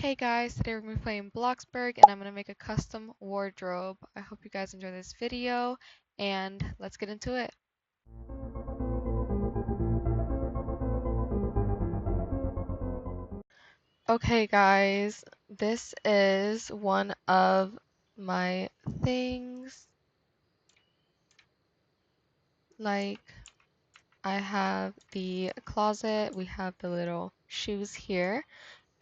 Hey guys, today we're going to be playing Bloxburg and I'm going to make a custom wardrobe. I hope you guys enjoy this video and let's get into it. Okay guys, this is one of my things. Like, I have the closet, we have the little shoes here,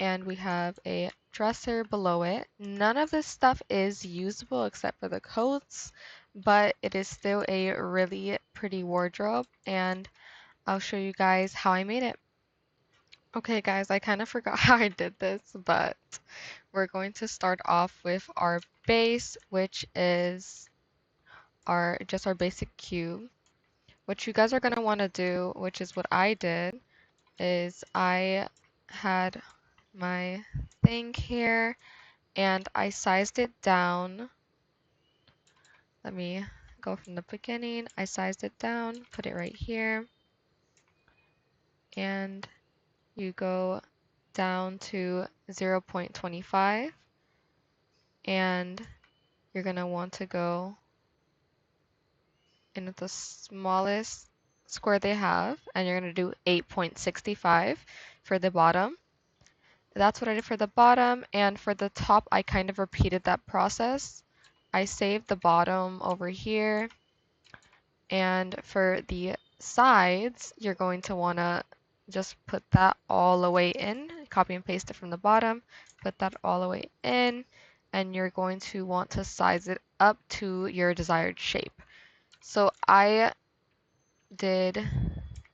and we have a dresser below it. None of this stuff is usable except for the coats, but it is still a really pretty wardrobe, and I'll show you guys how I made it. Okay guys, I kind of forgot how I did this, but we're going to start off with our base, which is just our basic cube. What you guys are going to want to do, which is what I did, is I had my thing here and I sized it down. Let me go from the beginning. I sized it down, put it right here, and you go down to 0.25, and you're going to want to go in the smallest square they have, and you're going to do 8.65 for the bottom. That's what I did for the bottom, and for the top I kind of repeated that process. I saved the bottom over here, and for the sides you're going to want to just put that all the way in, copy and paste it from the bottom, put that all the way in, and you're going to want to size it up to your desired shape. So I did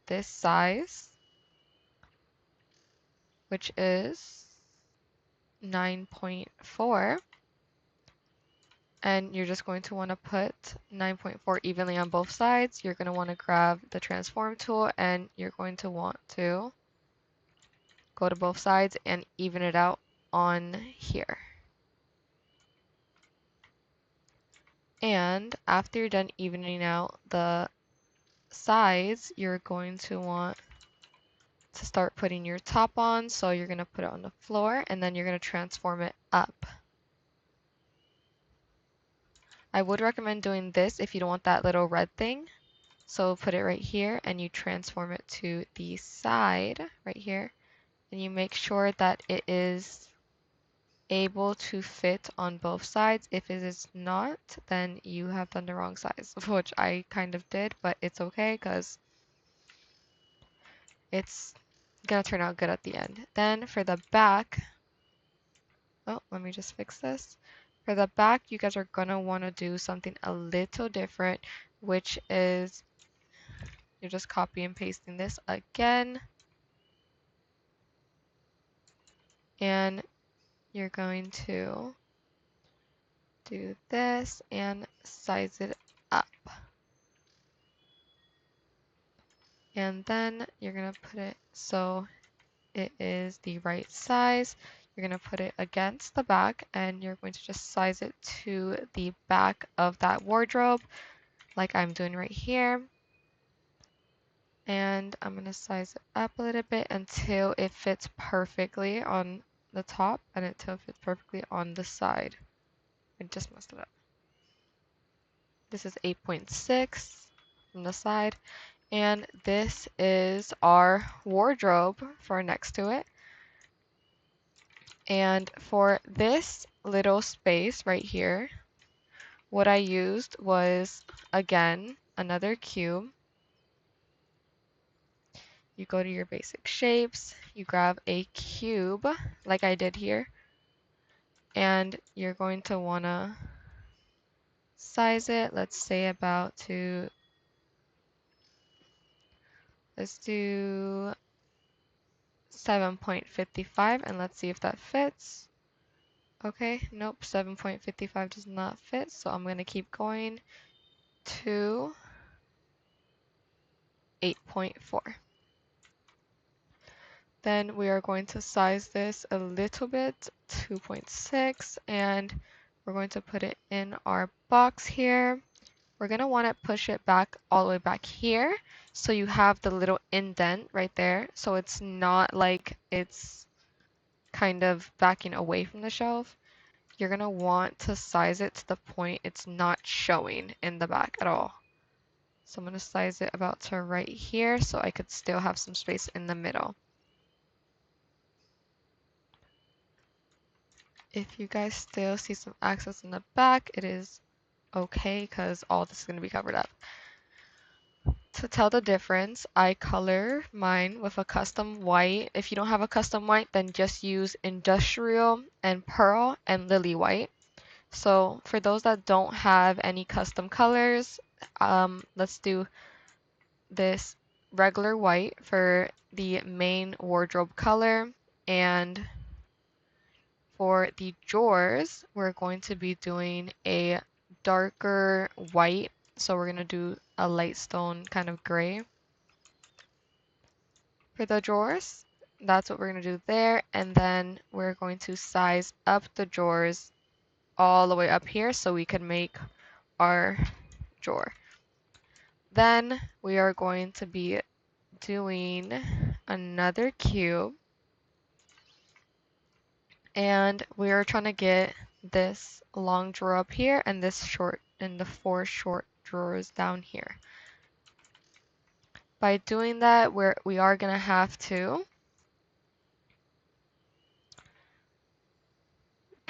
this size, which is 9.4, and you're just going to want to put 9.4 evenly on both sides. You're going to want to grab the transform tool and you're going to want to go to both sides and even it out on here. And after you're done evening out the sides, you're going to want to start putting your top on. So you're going to put it on the floor and then you're going to transform it up. I would recommend doing this if you don't want that little red thing. So put it right here and you transform it to the side right here. And you make sure that it is able to fit on both sides. If it is not, then you have done the wrong size, which I kind of did, but it's okay because it's gonna turn out good at the end. Then for the back, oh, let me just fix this. For the back, you guys are gonna want to do something a little different, which is you're just copy and pasting this again. And you're going to do this and size it up. And then you're going to put it so it is the right size. You're going to put it against the back and you're going to just size it to the back of that wardrobe like I'm doing right here. And I'm going to size it up a little bit until it fits perfectly on the top and until it fits perfectly on the side. I just messed it up. This is 8.6 from the side. And this is our wardrobe for next to it. And for this little space right here, what I used was, again, another cube. You go to your basic shapes, you grab a cube, like I did here, and you're going to want to size it, let's say about to, let's do 7.55 and let's see if that fits. Okay, nope, 7.55 does not fit, so I'm going to keep going to 8.4. Then we are going to size this a little bit, 2.6, and we're going to put it in our box here. We're going to want to push it back all the way back here, so you have the little indent right there, so it's not like it's kind of backing away from the shelf, you're going to want to size it to the point it's not showing in the back at all. So I'm going to size it about to right here so I could still have some space in the middle. If you guys still see some access in the back, it is okay because all this is going to be covered up. To tell the difference, I color mine with a custom white. If you don't have a custom white, then just use industrial and pearl and lily white. So for those that don't have any custom colors, let's do this regular white for the main wardrobe color. And for the drawers, we're going to be doing a darker white. So we're going to do a light stone kind of gray for the drawers. That's what we're going to do there. And then we're going to size up the drawers all the way up here so we can make our drawer. Then we are going to be doing another cube. And we are trying to get this long drawer up here and this short and the 4 short drawers down here. By doing that, we are going to have to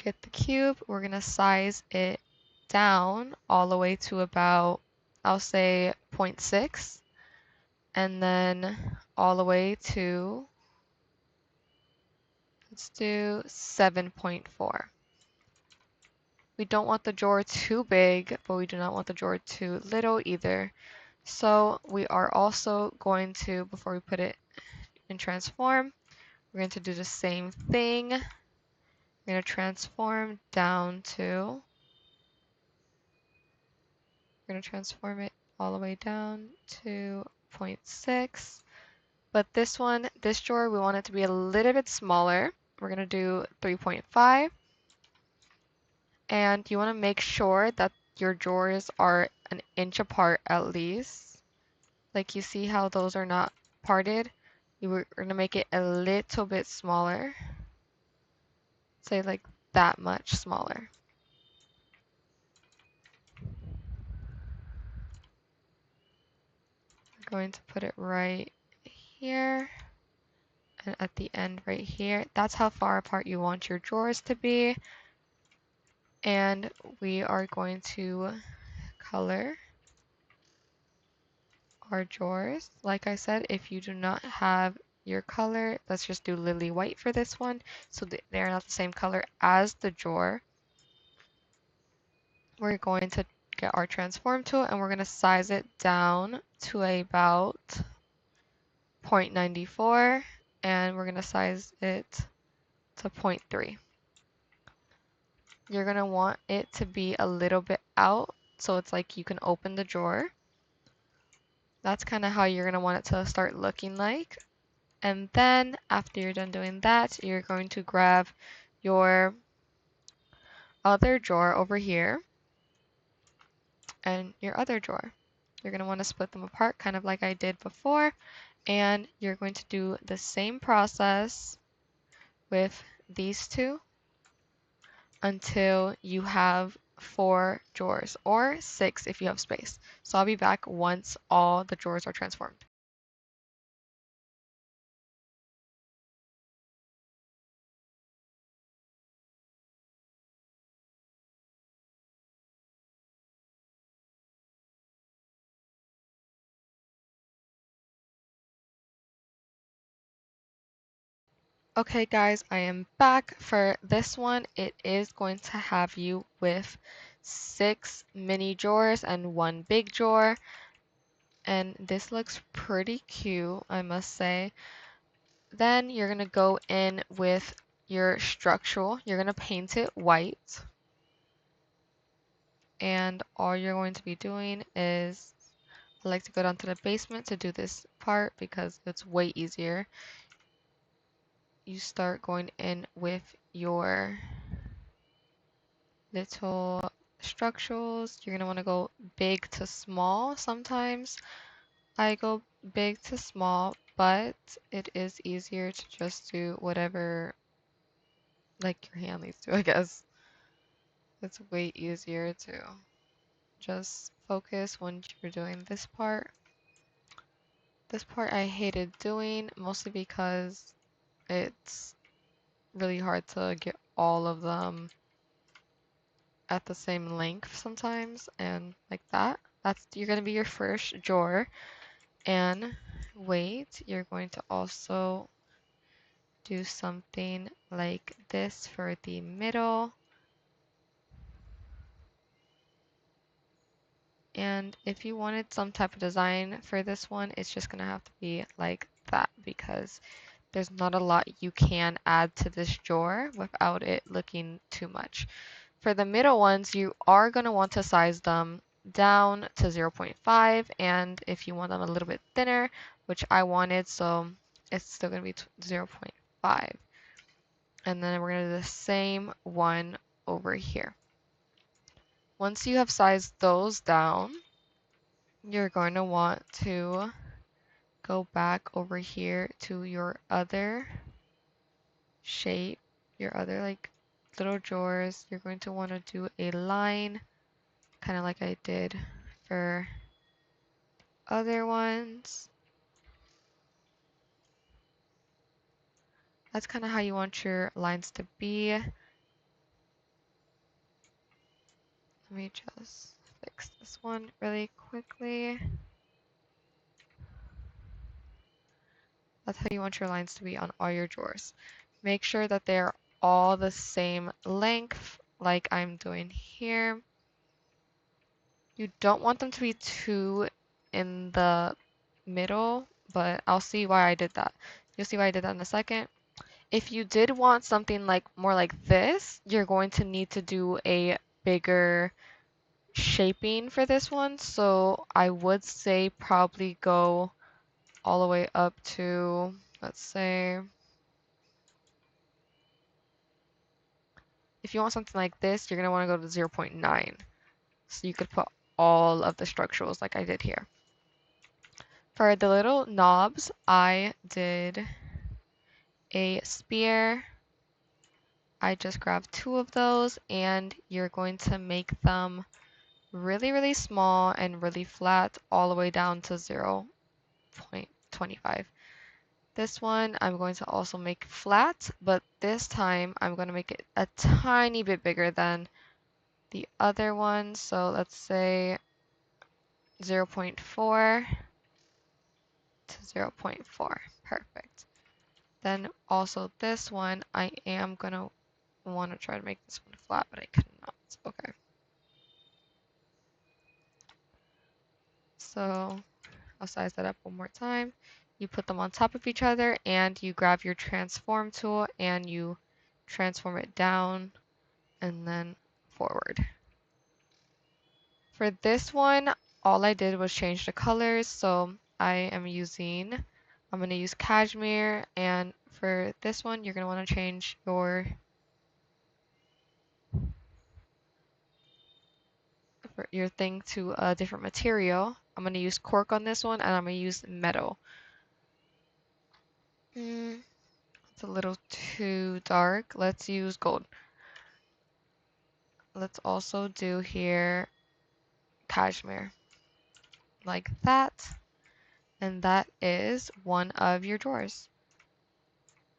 get the cube. We're going to size it down all the way to about, I'll say 0.6, and then all the way to, let's do 7.4. We don't want the drawer too big, but we do not want the drawer too little either. So we are also going to, before we put it in transform, we're going to do the same thing. We're going to transform down to, we're going to transform it all the way down to 0.6. But this one, this drawer, we want it to be a little bit smaller. We're going to do 3.5. And you want to make sure that your drawers are an inch apart at least. Like you see how those are not parted? We're going to make it a little bit smaller. Say like that much smaller. I'm going to put it right here and at the end right here. That's how far apart you want your drawers to be. And we are going to color our drawers. Like I said, if you do not have your color, let's just do lily white for this one. So they're not the same color as the drawer. We're going to get our transform tool and we're going to size it down to about 0.94 and we're going to size it to 0.3. You're going to want it to be a little bit out so it's like you can open the drawer. That's kind of how you're going to want it to start looking like. And then after you're done doing that, you're going to grab your other drawer over here and your other drawer. You're going to want to split them apart kind of like I did before. And you're going to do the same process with these two until you have 4 drawers or 6 if you have space. So I'll be back once all the drawers are transformed. Okay guys, I am back for this one. It is going to have you with 6 mini drawers and 1 big drawer. And this looks pretty cute, I must say. Then you're going to go in with your structural. You're going to paint it white. And all you're going to be doing is, I like to go down to the basement to do this part because it's way easier. You start going in with your little structurals. You're going to want to go big to small sometimes. I go big to small, but it is easier to just do whatever like your hand needs to, I guess. It's way easier to just focus when you're doing this part. This part I hated doing mostly because it's really hard to get all of them at the same length sometimes, and like that. That's you're gonna be your first drawer. And wait, you're going to also do something like this for the middle. And if you wanted some type of design for this one, it's just gonna have to be like that because there's not a lot you can add to this drawer without it looking too much. For the middle ones, you are going to want to size them down to 0.5, and if you want them a little bit thinner, which I wanted, so it's still going to be 0.5. And then we're going to do the same one over here. Once you have sized those down, you're going to want to go back over here to your other shape, your other like little drawers. You're going to want to do a line, kind of like I did for other ones. That's kind of how you want your lines to be. Let me just fix this one really quickly. That's how you want your lines to be on all your drawers. Make sure that they're all the same length, like I'm doing here. You don't want them to be too in the middle, but I'll see why I did that. You'll see why I did that in a second. If you did want something like more like this, you're going to need to do a bigger shaping for this one. So I would say probably go all the way up to, let's say, if you want something like this, you're going to want to go to 0.9. So you could put all of the structurals like I did here. For the little knobs, I did a spear. I just grabbed 2 of those, and you're going to make them really, really small and really flat all the way down to 0.25. This one I'm going to also make flat, but this time I'm going to make it a tiny bit bigger than the other one. So let's say 0.4 to 0.4. Perfect. Then also this one, I am going to want to try to make this one flat, but I cannot. Okay. So I'll size that up one more time. You put them on top of each other and you grab your transform tool and you transform it down and then forward. For this one, all I did was change the colors. So I'm going to use cashmere, and for this one, you're going to want to change your thing to a different material. I'm going to use cork on this one, and I'm going to use metal. It's a little too dark. Let's use gold. Let's also do here cashmere, like that. And that is one of your drawers.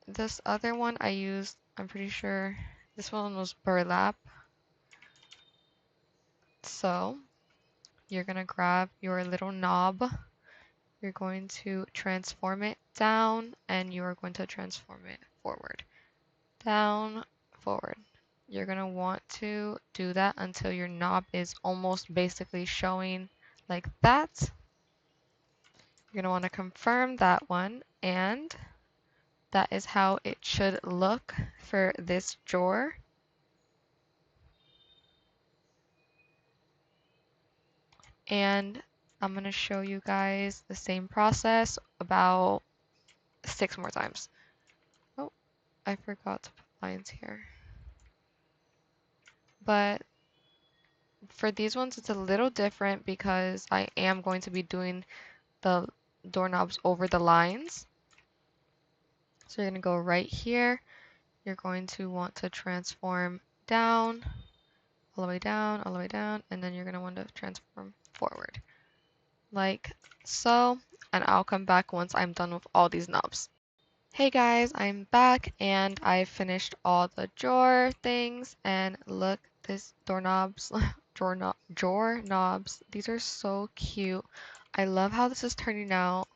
This other one I used, I'm pretty sure this one was burlap. So you're going to grab your little knob. You're going to transform it down, and you're going to transform it forward. Down, forward. You're going to want to do that until your knob is almost basically showing like that. You're going to want to confirm that one, and that is how it should look for this drawer. And I'm going to show you guys the same process about 6 more times. Oh, I forgot to put lines here. But for these ones, it's a little different because I am going to be doing the doorknobs over the lines. So you're going to go right here you're going to want to transform down, all the way down, all the way down, and then you're going to want to transform forward, like so, and I'll come back once I'm done with all these knobs. Hey guys, I'm back and I finished all the drawer things, and look, this doorknobs, drawer knobs, these are so cute. I love how this is turning out.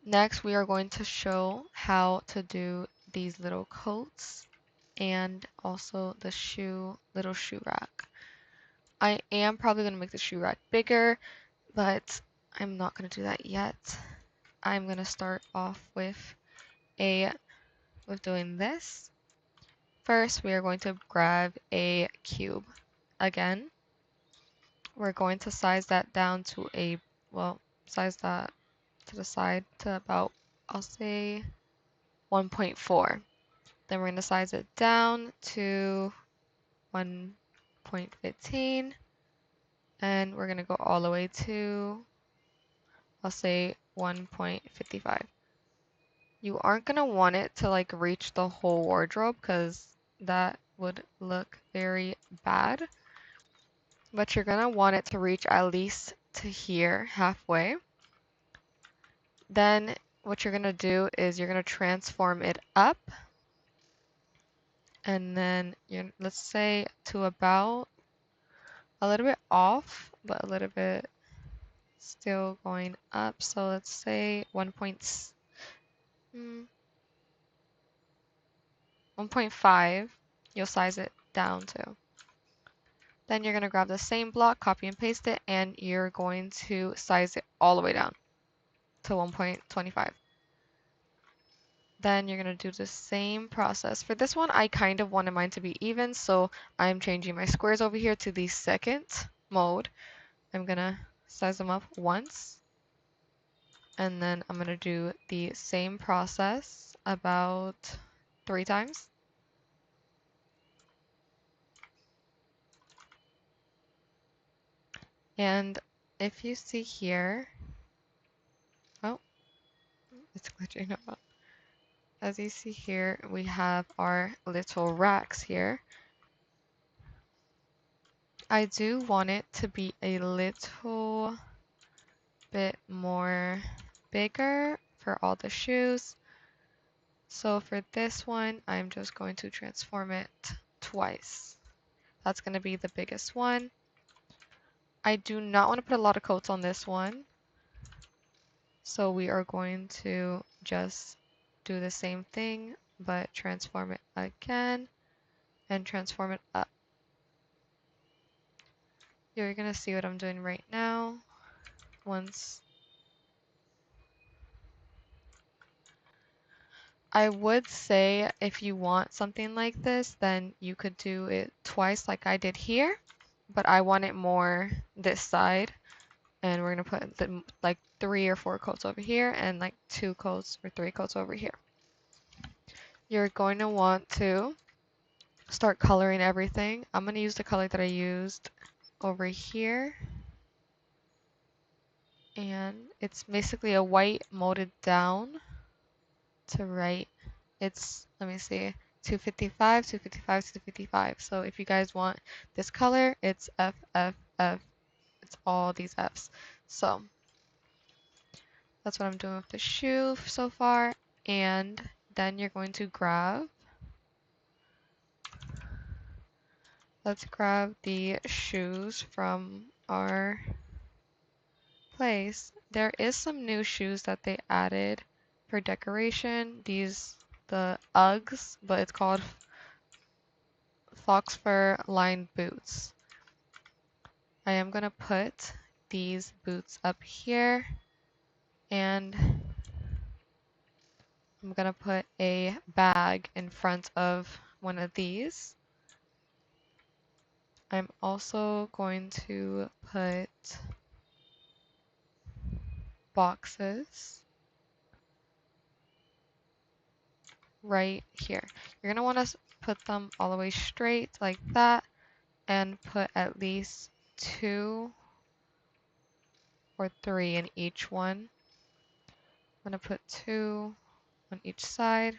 Next, we are going to show how to do these little coats and also the little shoe rack. I am probably going to make the shoe rack bigger, but I'm not going to do that yet. I'm going to start off with doing this. First, we are going to grab a cube. Again, we're going to size that down to size that to the side to about, I'll say 1.4. Then we're going to size it down to 1.15. And we're going to go all the way to, I'll say 1.55. You aren't going to want it to like reach the whole wardrobe because that would look very bad. But you're going to want it to reach at least to here, halfway. Then what you're going to do is you're going to transform it up. And then let's say to about a little bit off, but a little bit still going up. So let's say 1.5, you'll size it down to. Then you're going to grab the same block, copy and paste it, and you're going to size it all the way down to 1.25. Then you're going to do the same process. For this one, I kind of wanted mine to be even, so I'm changing my squares over here to the second mode. I'm going to size them up once, and then I'm going to do the same process about 3 times. And if you see here, oh, it's glitching out. As you see here, we have our little racks here. I do want it to be a little bit more bigger for all the shoes. So for this one, I'm just going to transform it twice. That's going to be the biggest one. I do not want to put a lot of coats on this one. So we are going to just do the same thing, but transform it again and transform it up. You're going to see what I'm doing right now. Once I would say if you want something like this, then you could do it twice like I did here, but I want it more this side, and we're going to put like 3 or 4 coats over here and like 2 coats or 3 coats over here. You're going to want to start coloring everything. I'm going to use the color that I used over here, and it's basically a white molded down to right. It's, let me see, 255, 255, 255. So if you guys want this color, it's F, F, F. It's all these Fs. So that's what I'm doing with the shoe so far. And then you're going to let's grab the shoes from our place. There is some new shoes that they added for decoration. The Uggs, but it's called fox fur lined boots. I am going to put these boots up here, and I'm going to put a bag in front of one of these. I'm also going to put boxes right here. You're going to want to put them all the way straight like that and put at least 2 or 3 in each one. I'm going to put 2 on each side.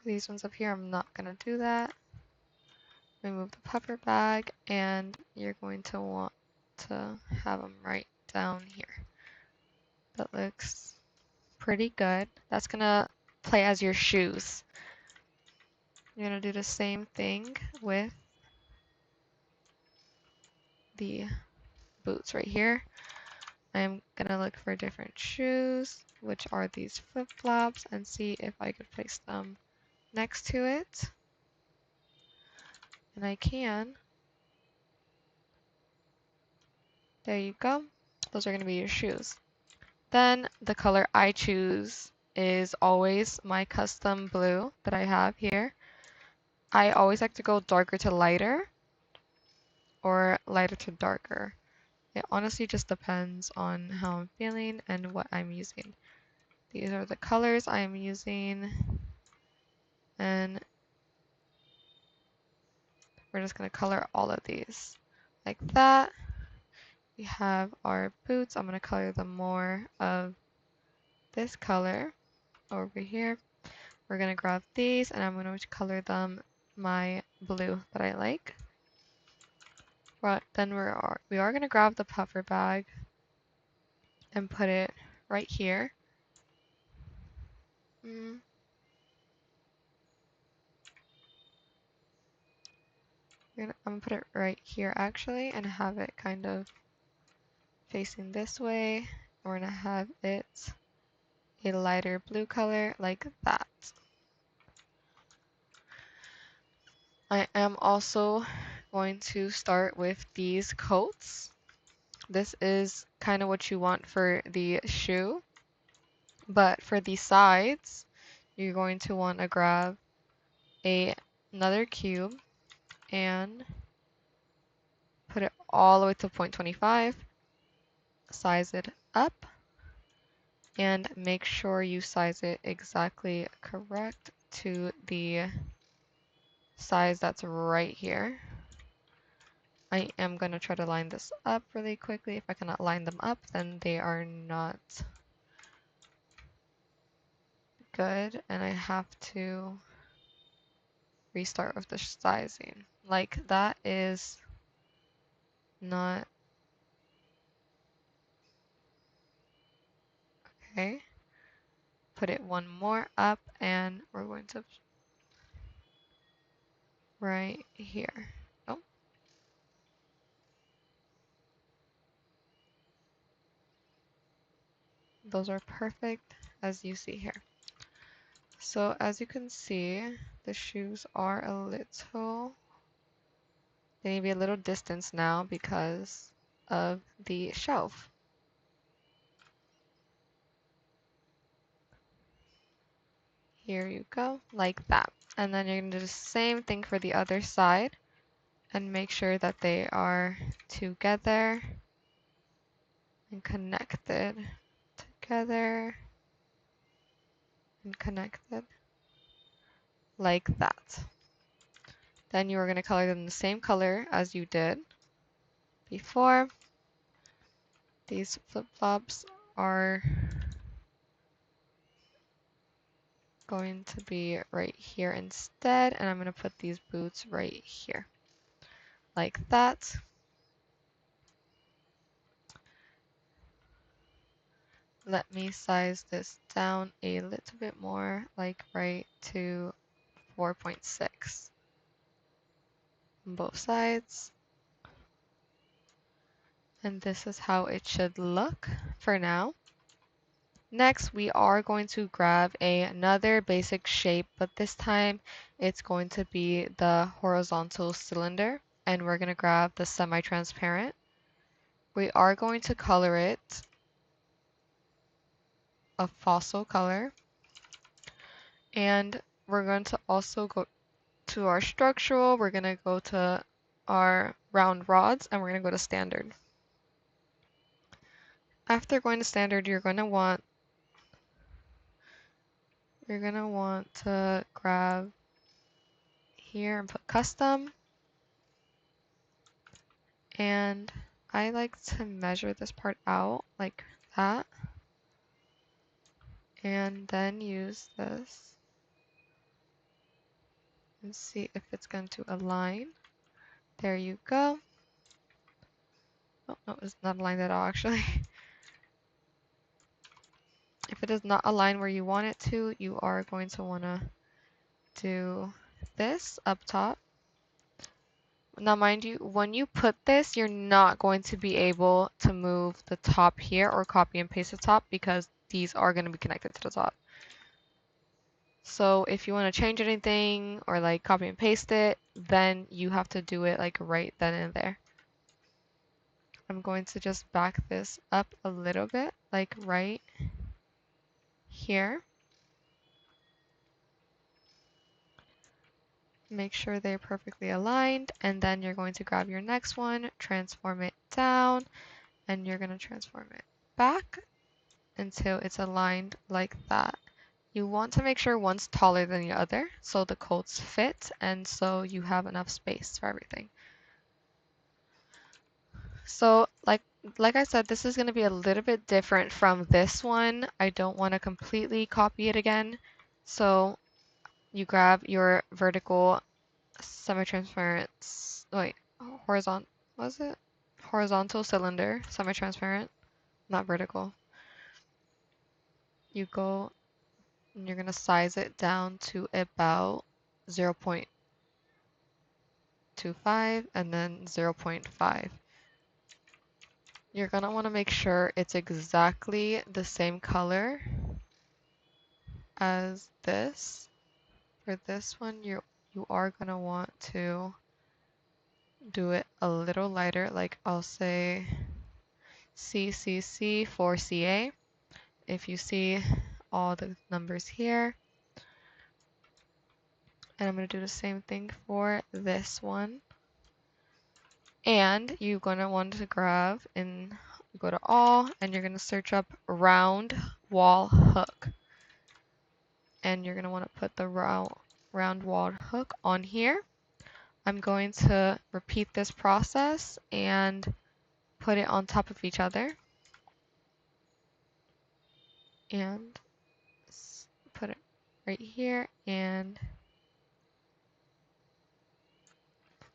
these ones up here, I'm not gonna do that. Remove the puffer bag, and you're going to want to have them right down here. That looks pretty good. That's gonna play as your shoes. You're gonna do the same thing with the boots right here. I'm gonna look for different shoes, which are these flip-flops, and see if I could place them next to it. And I can. There you go. Those are gonna be your shoes. Then the color I choose is always my custom blue that I have here. I always like to go darker to lighter or lighter to darker. It honestly just depends on how I'm feeling and what I'm using. These are the colors I am using, and we're just going to color all of these like that. We have our boots. I'm going to color them more of this color over here. We're going to grab these, and I'm going to color them my blue that I like. But then we are going to grab the puffer bag and put it right here. I'm gonna put it right here actually, and have it kind of facing this way. We're gonna have it a lighter blue color like that. I am also going to start with these coats. This is kind of what you want for the shoe, but for the sides, you're going to want to grab another cube and put it all the way to 0.25, size it up, and make sure you size it exactly correct to the size that's right here. I am going to try to line this up really quickly. If I cannot line them up, then they are not good, and I have to restart with the sizing. Like, that is not okay. Put it one more up, and we're going to right here. Oh. Those are perfect as you see here. So as you can see, the shoes are a little, they need to be a little distance now because of the shelf. Here you go, like that. And then you're going to do the same thing for the other side and make sure that they are together and connected. Together and connected. Like that. Then you are going to color them the same color as you did before. These flip-flops are going to be right here instead, and I'm going to put these boots right here. Like that. Let me size this down a little bit more, like right to 4.6 on both sides. And this is how it should look for now. Next, we are going to grab another basic shape, but this time it's going to be the horizontal cylinder, and we're going to grab the semi-transparent. We are going to color it a fossil color, and we're going to also go to our structural. We're going to go to our round rods, and we're going to go to standard. After going to standard, you're going to want to grab here and put custom. And I like to measure this part out like that. And then use this and see if it's going to align. There you go. Oh, no, it's not aligned at all, actually. If it does not align where you want it to, you are going to want to do this up top. Now, mind you, when you put this, you're not going to be able to move the top here or copy and paste the top because these are going to be connected to the top. So if you want to change anything or like copy and paste it, then you have to do it like right then and there. I'm going to just back this up a little bit, like right here. Make sure they're perfectly aligned, and then you're going to grab your next one, transform it down, and you're going to transform it back until it's aligned like that. You want to make sure one's taller than the other so the coats fit and so you have enough space for everything. So like I said, this is going to be a little bit different from this one. I don't want to completely copy it again. So you grab your vertical semi-transparent, wait, horizontal, was it? Horizontal cylinder, semi-transparent, not vertical. You go and you're going to size it down to about 0.25 and then 0.5. You're going to want to make sure it's exactly the same color as this. For this one, you are going to want to do it a little lighter, like I'll say CCC for CA. If you see all the numbers here, and I'm going to do the same thing for this one. And you're going to want to grab and go to all, and you're going to search up round wall hook. And you're going to want to put the round wall hook on here. I'm going to repeat this process and put it on top of each other. And put it right here and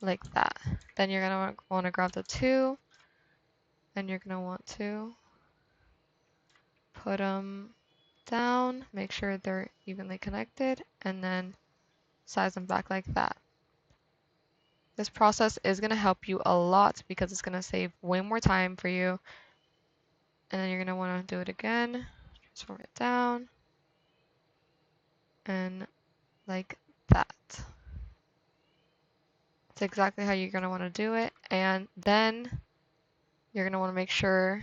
like that. Then you're going to want to grab the two, and you're going to want to put them down, make sure they're evenly connected, and then size them back like that. This process is going to help you a lot because it's going to save way more time for you. And then you're going to want to do it again, transform it down, and like that. That's exactly how you're going to want to do it. And then you're going to want to make sure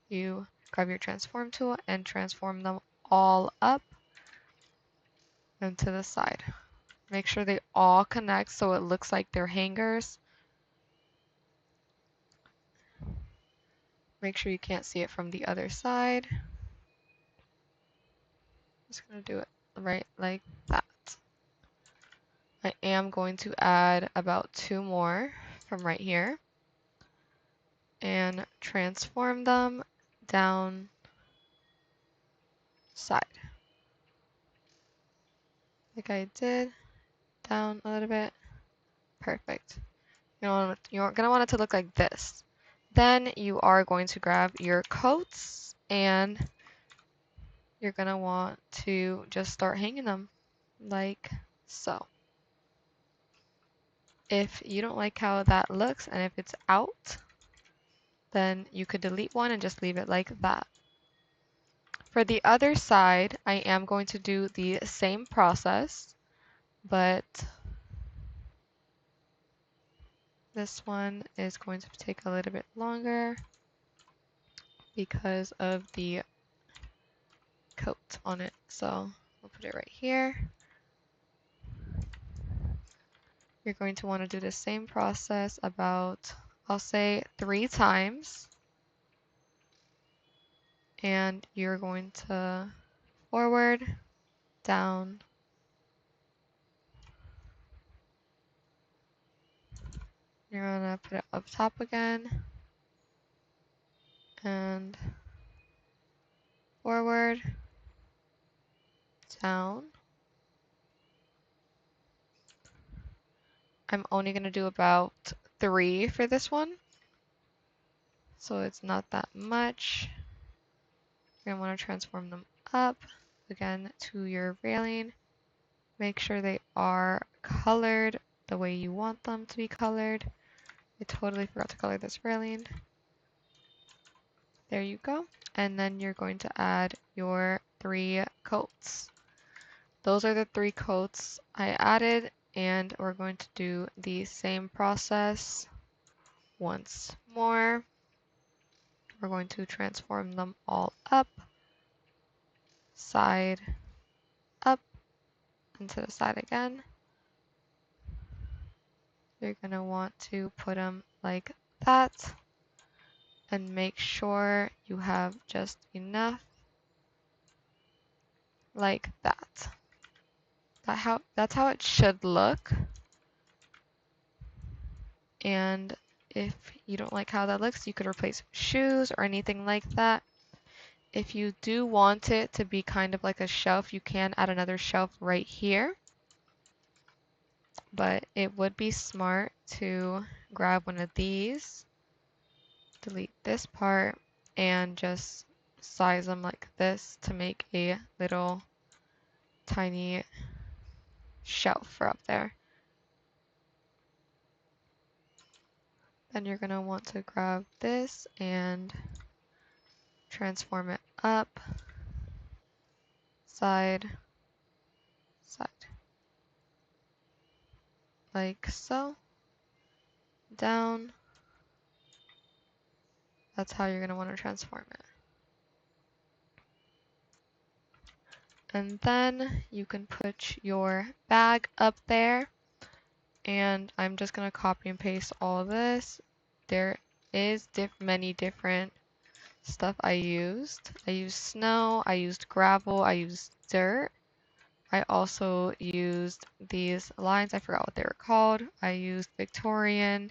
you grab your transform tool and transform them all up and to the side. Make sure they all connect so it looks like they're hangers. Make sure you can't see it from the other side. Just gonna do it right like that. I am going to add about two more from right here and transform them down side. Like I did, down a little bit. Perfect. You're gonna want it to look like this. Then you are going to grab your coats and you're gonna want to just start hanging them like so. If you don't like how that looks and if it's out, then you could delete one and just leave it like that. For the other side, I am going to do the same process, but this one is going to take a little bit longer because of the coat on it. So we'll put it right here. You're going to want to do the same process about, I'll say 3 times. And you're going to forward, down, you're gonna put it up top again, and forward, down, I'm only going to do about 3 for this one. So it's not that much. You're going to want to transform them up again to your railing. Make sure they are colored the way you want them to be colored. I totally forgot to color this railing. There you go. And then you're going to add your 3 coats. Those are the 3 coats I added, and we're going to do the same process once more. We're going to transform them all up, side, up, and to the side again. You're going to want to put them like that, and make sure you have just enough like that. That's how it should look. And if you don't like how that looks, you could replace shoes or anything like that. If you do want it to be kind of like a shelf, you can add another shelf right here. But it would be smart to grab one of these, delete this part, and just size them like this to make a little tiny shelf for up there. Then you're going to want to grab this and transform it up, side, side, like so, down. That's how you're going to want to transform it. And then you can put your bag up there. And I'm just going to copy and paste all of this. There is many different stuff I used. I used snow, I used gravel, I used dirt. I also used these lines, I forgot what they were called. I used Victorian.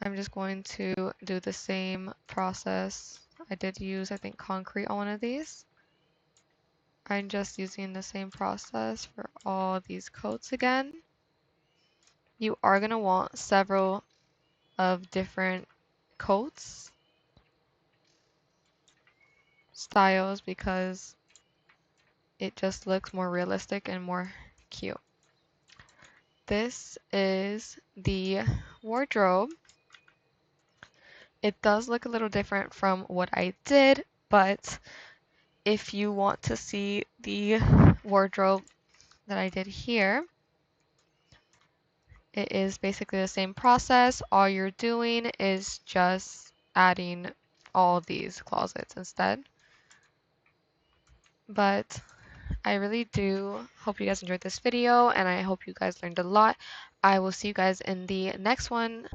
I'm just going to do the same process. I did use, I think, concrete on one of these. I'm just using the same process for all these coats again. You are going to want several of different coats styles because it just looks more realistic and more cute. This is the wardrobe. It does look a little different from what I did, but if you want to see the wardrobe that I did here, it is basically the same process. All you're doing is just adding all these closets instead. But I really do hope you guys enjoyed this video, and I hope you guys learned a lot. I will see you guys in the next one.